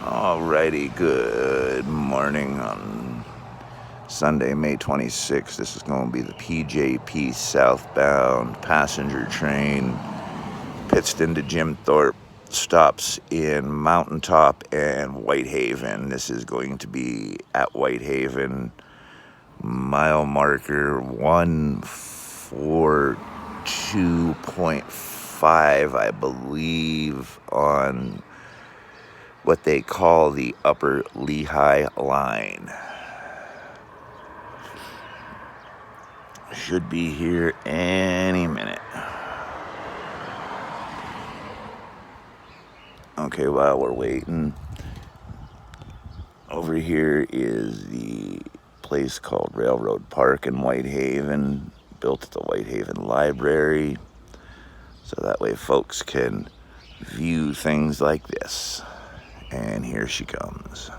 Alrighty, good morning on Sunday, May 26th. This is going to be the P.J.p southbound passenger train. Pittston to Jim Thorpe, stops in Mountaintop and Whitehaven. This is going to be at Whitehaven, mile marker 142.5, I believe, on what they call the upper Lehigh line. Should be here any minute. Okay, while we're waiting, over here is the place called Railroad Park in Whitehaven, built at the Whitehaven Library, so that way folks can view things like this. And here she comes.